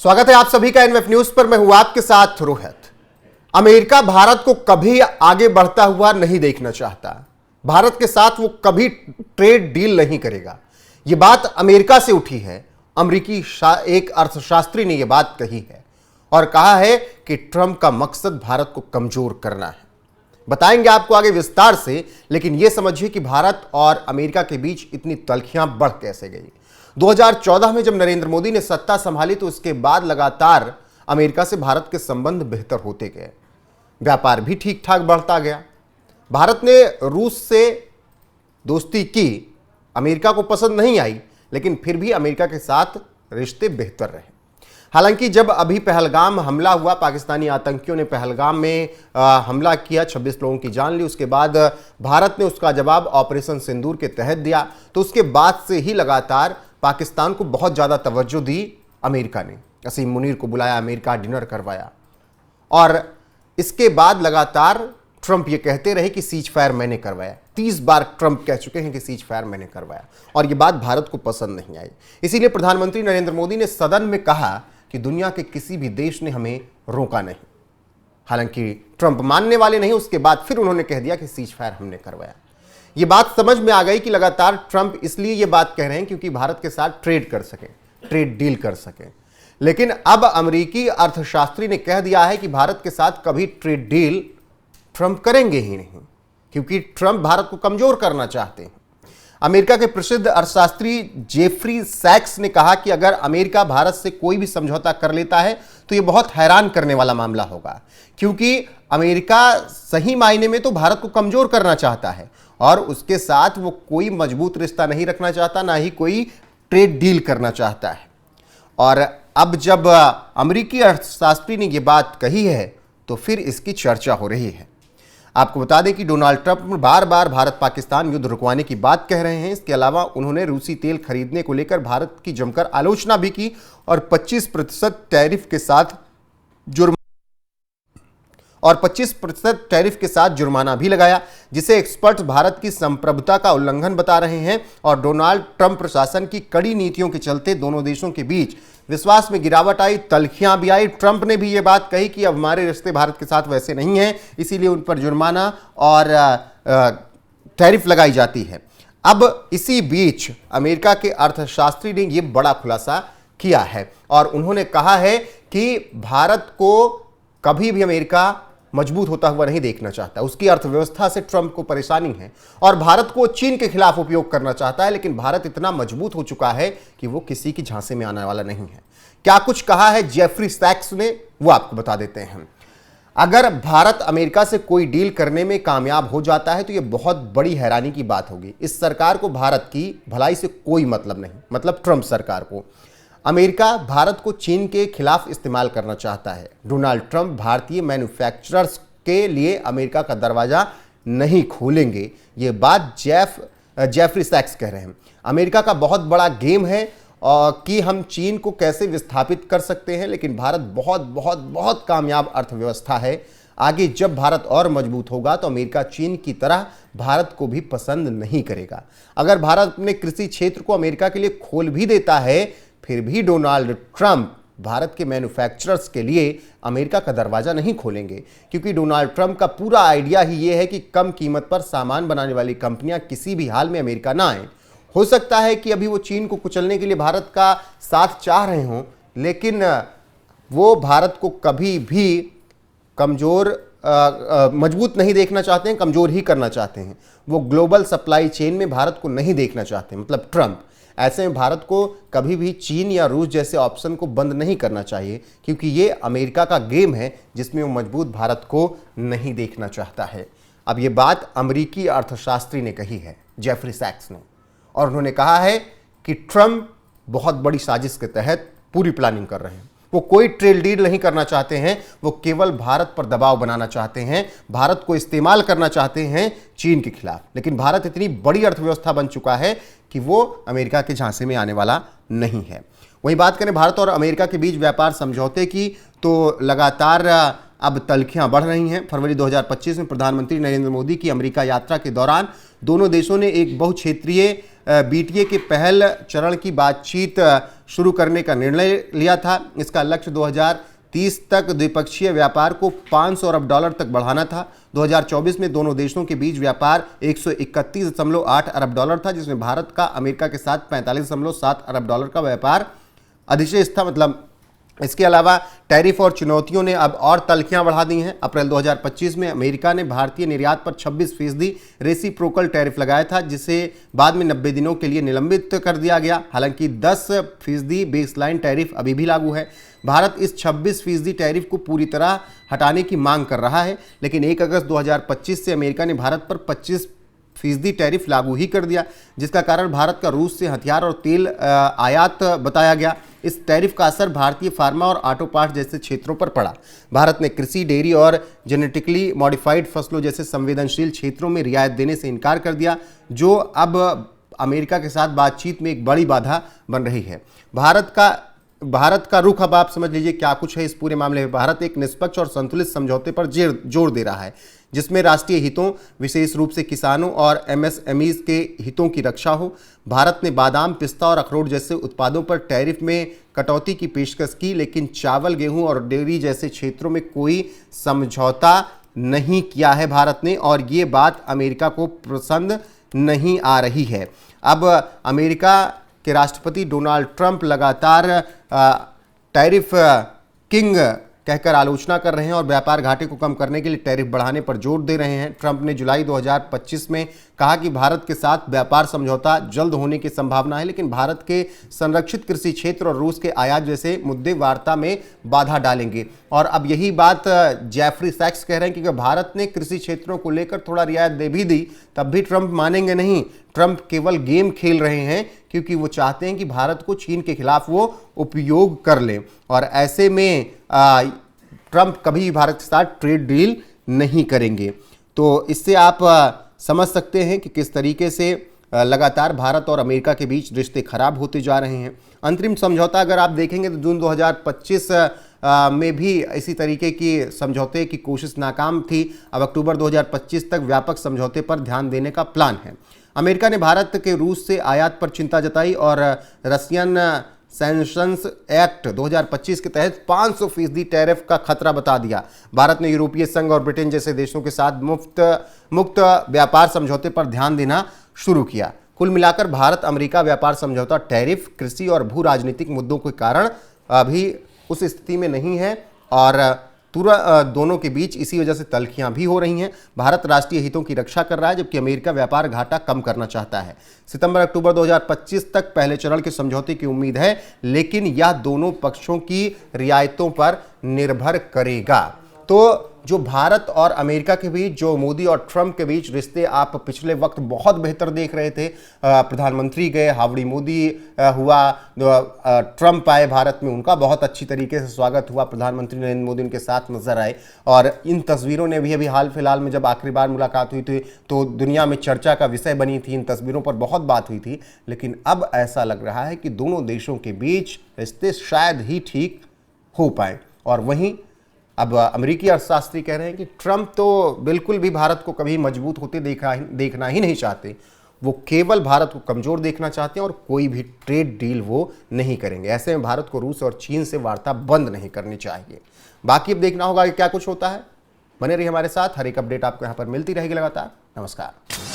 स्वागत है आप सभी का एनएफ न्यूज पर। मैं हूं आपके साथ रोहित। अमेरिका भारत को कभी आगे बढ़ता हुआ नहीं देखना चाहता। भारत के साथ वो कभी ट्रेड डील नहीं करेगा। यह बात अमेरिका से उठी है। अमेरिकी एक अर्थशास्त्री ने यह बात कही है और कहा है कि ट्रंप का मकसद भारत को कमजोर करना है। बताएंगे आपको आगे विस्तार से, लेकिन यह समझिए कि भारत और अमेरिका के बीच इतनी तल्खियां बढ़ कैसे गई। 2014 में जब नरेंद्र मोदी ने सत्ता संभाली तो उसके बाद लगातार अमेरिका से भारत के संबंध बेहतर होते गए, व्यापार भी ठीक ठाक बढ़ता गया। भारत ने रूस से दोस्ती की, अमेरिका को पसंद नहीं आई, लेकिन फिर भी अमेरिका के साथ रिश्ते बेहतर रहे। हालांकि जब अभी पहलगाम हमला हुआ, पाकिस्तानी आतंकियों ने पहलगाम में हमला किया, 26 लोगों की जान ली, उसके बाद भारत ने उसका जवाब ऑपरेशन सिंदूर के तहत दिया। तो उसके बाद से ही लगातार पाकिस्तान को बहुत ज़्यादा तवज्जो दी अमेरिका ने। असीम मुनीर को बुलाया, अमेरिका डिनर करवाया, और इसके बाद लगातार ट्रंप ये कहते रहे कि सीज फायर मैंने करवाया। 30 बार ट्रंप कह चुके हैं कि सीज फायर मैंने करवाया, और ये बात भारत को पसंद नहीं आई। इसीलिए प्रधानमंत्री नरेंद्र मोदी ने सदन में कहा कि दुनिया के किसी भी देश ने हमें रोका नहीं। हालांकि ट्रंप मानने वाले नहीं, उसके बाद फिर उन्होंने कह दिया कि सीज फायर हमने करवाया। ये बात समझ में आ गई कि लगातार ट्रंप इसलिए ये बात कह रहे हैं क्योंकि भारत के साथ ट्रेड कर सकें, ट्रेड डील कर सकें। लेकिन अब अमेरिकी अर्थशास्त्री ने कह दिया है कि भारत के साथ कभी ट्रेड डील ट्रंप करेंगे ही नहीं, क्योंकि ट्रंप भारत को कमजोर करना चाहते हैं। अमेरिका के प्रसिद्ध अर्थशास्त्री जेफरी सैक्स ने कहा कि अगर अमेरिका भारत से कोई भी समझौता कर लेता है तो यह बहुत हैरान करने वाला मामला होगा, क्योंकि अमेरिका सही मायने में तो भारत को कमजोर करना चाहता है और उसके साथ वो कोई मजबूत रिश्ता नहीं रखना चाहता, ना ही कोई ट्रेड डील करना चाहता है। और अब जब अमेरिकी अर्थशास्त्री ने यह बात कही है तो फिर इसकी चर्चा हो रही है। आपको बता दें कि डोनाल्ड ट्रंप बार बार भारत पाकिस्तान युद्ध रुकवाने की बात कह रहे हैं। इसके अलावा उन्होंने रूसी तेल खरीदने को लेकर भारत की जमकर आलोचना भी की और 25% टैरिफ के साथ जुर्माना भी लगाया, जिसे एक्सपर्ट भारत की संप्रभुता का उल्लंघन बता रहे हैं। और डोनाल्ड ट्रंप प्रशासन की कड़ी नीतियों के चलते दोनों देशों के बीच विश्वास में गिरावट आई, तल्खियां भी आई। ट्रंप ने भी ये बात कही कि अब हमारे रिश्ते भारत के साथ वैसे नहीं हैं, इसीलिए उन पर जुर्माना और टैरिफ लगाई जाती है। अब इसी बीच अमेरिका के अर्थशास्त्री ने यह बड़ा खुलासा किया है और उन्होंने कहा है कि भारत को कभी भी अमेरिका मजबूत होता हुआ नहीं देखना चाहता। उसकी अर्थव्यवस्था से ट्रंप को परेशानी है और भारत को चीन के खिलाफ उपयोग करना चाहता है, लेकिन भारत इतना मजबूत हो चुका है कि वो किसी की झांसे में आने वाला नहीं है। क्या कुछ कहा है जेफरी सैक्स ने, वो आपको बता देते हैं। अगर भारत अमेरिका से कोई डील करने में कामयाब हो जाता है तो यह बहुत बड़ी हैरानी की बात होगी। इस सरकार को भारत की भलाई से कोई मतलब नहीं, मतलब ट्रंप सरकार को। अमेरिका भारत को चीन के खिलाफ इस्तेमाल करना चाहता है। डोनाल्ड ट्रंप भारतीय मैन्युफैक्चरर्स के लिए अमेरिका का दरवाजा नहीं खोलेंगे। ये बात जेफरी सैक्स कह रहे हैं। अमेरिका का बहुत बड़ा गेम है कि हम चीन को कैसे विस्थापित कर सकते हैं, लेकिन भारत बहुत बहुत बहुत कामयाब अर्थव्यवस्था है। आगे जब भारत और मजबूत होगा तो अमेरिका चीन की तरह भारत को भी पसंद नहीं करेगा। अगर भारत अपने कृषि क्षेत्र को अमेरिका के लिए खोल भी देता है, फिर भी डोनाल्ड ट्रंप भारत के मैन्युफैक्चरर्स के लिए अमेरिका का दरवाजा नहीं खोलेंगे, क्योंकि डोनाल्ड ट्रंप का पूरा आइडिया ही यह है कि कम कीमत पर सामान बनाने वाली कंपनियां किसी भी हाल में अमेरिका ना आए। हो सकता है कि अभी वो चीन को कुचलने के लिए भारत का साथ चाह रहे हों, लेकिन वो भारत को कभी भी कमजोर मजबूत नहीं देखना चाहते हैं, कमजोर ही करना चाहते हैं। वो ग्लोबल सप्लाई चेन में भारत को नहीं देखना चाहते, मतलब ट्रंप। ऐसे में भारत को कभी भी चीन या रूस जैसे ऑप्शन को बंद नहीं करना चाहिए, क्योंकि ये अमेरिका का गेम है जिसमें वो मजबूत भारत को नहीं देखना चाहता है। अब ये बात अमेरिकी अर्थशास्त्री ने कही है, जेफरी सैक्स ने, और उन्होंने कहा है कि ट्रंप बहुत बड़ी साजिश के तहत पूरी प्लानिंग कर रहे हैं। वो कोई ट्रेड डील नहीं करना चाहते हैं, वो केवल भारत पर दबाव बनाना चाहते हैं, भारत को इस्तेमाल करना चाहते हैं चीन के खिलाफ। लेकिन भारत इतनी बड़ी अर्थव्यवस्था बन चुका है कि वो अमेरिका के झांसे में आने वाला नहीं है। वहीं बात करें भारत और अमेरिका के बीच व्यापार समझौते की, तो लगातार अब तल्खियां बढ़ रही हैं। फरवरी 2025 में प्रधानमंत्री नरेंद्र मोदी की अमेरिका यात्रा के दौरान दोनों देशों ने एक बहुक्षेत्रीय BTA के पहल चरण की बातचीत शुरू करने का निर्णय लिया था। इसका लक्ष्य 2030 तक द्विपक्षीय व्यापार को $500 अरब तक बढ़ाना था। 2024 में दोनों देशों के बीच व्यापार $131.8 अरब था, जिसमें भारत का अमेरिका के साथ $45.7 अरब का व्यापार अधिशेष था। मतलब इसके अलावा टैरिफ और चुनौतियों ने अब और तलखियां बढ़ा दी हैं। अप्रैल 2025 में अमेरिका ने भारतीय निर्यात पर 26% रेसिप्रोकल टैरिफ लगाया था, जिसे बाद में 90 दिनों के लिए निलंबित कर दिया गया। हालांकि 10% बेसलाइन टैरिफ अभी भी लागू है। भारत इस 26% टैरिफ को पूरी तरह हटाने की मांग कर रहा है, लेकिन 1 अगस्त 2025 से अमेरिका ने भारत पर 25% टैरिफ लागू ही कर दिया, जिसका कारण भारत का रूस से हथियार और तेल आयात बताया गया। इस टैरिफ का असर भारतीय फार्मा और ऑटो पार्ट्स जैसे क्षेत्रों पर पड़ा। भारत ने कृषि, डेयरी और जेनेटिकली मॉडिफाइड फसलों जैसे संवेदनशील क्षेत्रों में रियायत देने से इनकार कर दिया, जो अब अमेरिका के साथ बातचीत में एक बड़ी बाधा बन रही है। भारत का रुख अब आप समझ लीजिए क्या कुछ है इस पूरे मामले में। भारत एक निष्पक्ष और संतुलित समझौते पर जोर दे रहा है, जिसमें राष्ट्रीय हितों, विशेष रूप से किसानों और MSMEs के हितों की रक्षा हो। भारत ने बादाम, पिस्ता और अखरोट जैसे उत्पादों पर टैरिफ में कटौती की पेशकश की, लेकिन चावल, गेहूं और डेयरी जैसे क्षेत्रों में कोई समझौता नहीं किया है भारत ने, और ये बात अमेरिका को पसंद नहीं आ रही है। अब अमेरिका के राष्ट्रपति डोनाल्ड ट्रंप लगातार टैरिफ किंग कहकर आलोचना कर रहे हैं और व्यापार घाटे को कम करने के लिए टैरिफ बढ़ाने पर जोर दे रहे हैं। ट्रंप ने जुलाई 2025 में कहा कि भारत के साथ व्यापार समझौता जल्द होने की संभावना है, लेकिन भारत के संरक्षित कृषि क्षेत्र और रूस के आयात जैसे मुद्दे वार्ता में बाधा डालेंगे। और अब यही बात जेफरी सैक्स कह रहे हैं कि भारत ने कृषि क्षेत्रों को लेकर थोड़ा रियायत दे भी दी, तब भी ट्रंप मानेंगे नहीं। ट्रंप केवल गेम खेल रहे हैं क्योंकि वो चाहते हैं कि भारत को चीन के खिलाफ वो उपयोग कर लें, और ऐसे में ट्रंप कभी भारत के साथ ट्रेड डील नहीं करेंगे। तो इससे आप समझ सकते हैं कि किस तरीके से लगातार भारत और अमेरिका के बीच रिश्ते खराब होते जा रहे हैं। अंतरिम समझौता अगर आप देखेंगे तो जून 2025 में भी इसी तरीके की समझौते की कोशिश नाकाम थी। अब अक्टूबर 2025 तक व्यापक समझौते पर ध्यान देने का प्लान है। अमेरिका ने भारत के रूस से आयात पर चिंता जताई और रशियन सैंक्शंस एक्ट 2025 के तहत 500% टैरिफ का खतरा बता दिया। भारत ने यूरोपीय संघ और ब्रिटेन जैसे देशों के साथ मुक्त व्यापार समझौते पर ध्यान देना शुरू किया। कुल मिलाकर भारत अमेरिका व्यापार समझौता टैरिफ, कृषि और भू राजनीतिक मुद्दों के कारण अभी उस स्थिति में नहीं है, और दोनों के बीच इसी वजह से तलखियां भी हो रही हैं। भारत राष्ट्रीय हितों की रक्षा कर रहा है, जबकि अमेरिका व्यापार घाटा कम करना चाहता है। सितंबर-अक्टूबर 2025 तक पहले चरण के समझौते की उम्मीद है, लेकिन यह दोनों पक्षों की रियायतों पर निर्भर करेगा। तो जो भारत और अमेरिका के बीच, जो मोदी और ट्रंप के बीच रिश्ते आप पिछले वक्त बहुत बेहतर देख रहे थे। प्रधानमंत्री गए, हावड़ी मोदी हुआ, ट्रंप आए भारत में, उनका बहुत अच्छी तरीके से स्वागत हुआ, प्रधानमंत्री नरेंद्र मोदी उनके साथ नजर आए। और इन तस्वीरों ने भी अभी हाल फिलहाल में जब आखिरी बार मुलाकात हुई थी तो दुनिया में चर्चा का विषय बनी थी, इन तस्वीरों पर बहुत बात हुई थी। लेकिन अब ऐसा लग रहा है कि दोनों देशों के बीच रिश्ते शायद ही ठीक हो पाए। और वहीं अब अमेरिकी अर्थशास्त्री कह रहे हैं कि ट्रंप तो बिल्कुल भी भारत को कभी मजबूत होते देखना ही नहीं चाहते। वो केवल भारत को कमज़ोर देखना चाहते हैं और कोई भी ट्रेड डील वो नहीं करेंगे। ऐसे में भारत को रूस और चीन से वार्ता बंद नहीं करनी चाहिए। बाकी अब देखना होगा कि क्या कुछ होता है। बने रहिए हमारे साथ, हर एक अपडेट आपको यहाँ पर मिलती रहेगी लगातार। नमस्कार।